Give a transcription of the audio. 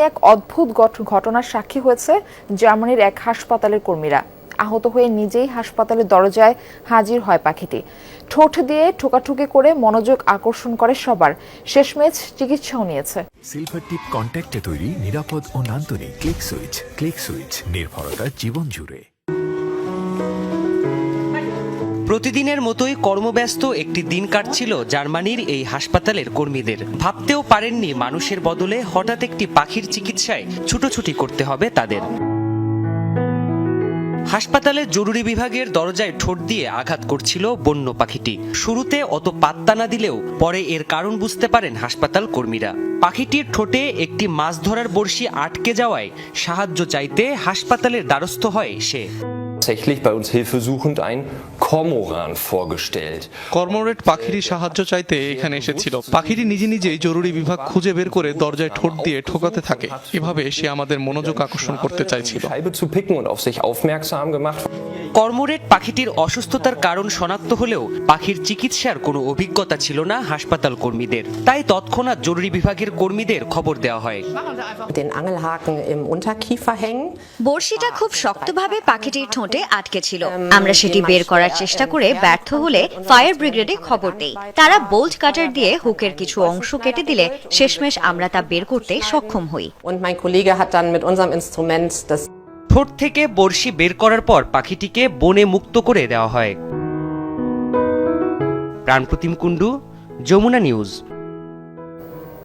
এক অদ্ভুত ঘটনার সাক্ষী হয়েছে জার্মানির এক হাসপাতালের কর্মীরা। আহত হয়ে নিজেই হাসপাতালের দরজায় হাজির হয় পাখিটি। ঠোঁট দিয়ে ঠোকাঠুকি করে মনোযোগ আকর্ষণ করে সবার, শেষমেশ চিকিৎসাও নিয়েছে। সিলভার টিপ কন্ট্যাক্টে তৈরি নিরাপদ ও নান্দনিক ক্লিক সুইচ নির্ভরতা জীবন জুড়ে। প্রতিদিনের মতোই কর্মব্যস্ত একটি দিন কাটছিল জার্মানির এই হাসপাতালের কর্মীদের। ভাবতেও পারেননি মানুষের বদলে হঠাৎ একটি পাখির চিকিৎসায় ছুটোছুটি করতে হবে তাদের। হাসপাতালের জরুরি বিভাগের দরজায় ঠোঁট দিয়ে আঘাত করছিল বন্য পাখিটি। শুরুতে অত পাত্তা না দিলেও পরে এর কারণ বুঝতে পারেন হাসপাতাল কর্মীরা। পাখিটির ঠোঁটে একটি মাছ ধরার বড়শি আটকে যাওয়ায় সাহায্য চাইতে হাসপাতালের দ্বারস্থ হয় সে। Tatsächlich bei uns hilfesuchend ein Kormoran vorgestellt. কর্মোরেট পাখিটি সাহায্য চাইতে এখানে এসেছিল। পাখিটি নিজে নিজেই জরুরি বিভাগ খুঁজে বের করে দরজায় ঠোঁট দিয়ে ঠোকাতে থাকে। এভাবে সে আমাদের মনোযোগ আকর্ষণ করতে চাইছিল। Scheibe zu picken und auf sich aufmerksam gemacht. কর্মোরেট পাখিটির অসুস্থতার কারণ শনাক্ত হলেও পাখির চিকিৎসার কোনো অভিজ্ঞতা ছিল না হাসপাতাল কর্মীদের। তাই তৎক্ষণাৎ জরুরি বিভাগের কর্মীদের খবর দেওয়া হয়। Den Angelhaken im Unterkiefer hängen. বড়শিটা খুব শক্তভাবে পাখিটির ঠোঁটে আটকে ছিল। আমরা সেটি বের করার চেষ্টা করে ব্যর্থ হলে ফায়ার ব্রিগেডে খবর দেই। তারা বোল্ট কাটার দিয়ে হুকের কিছু অংশ কেটে দিলে শেষমেশ আমরা তা বের করতে সক্ষম হই। Und mein Kollege hat dann mit unserem Instrument das ঠোঁট থেকে বড়শি বের করার পর পাখিটিকে বনে মুক্ত করে দেওয়া হয়। প্রাণপ্রতিম কুণ্ডু, যমুনা নিউজ।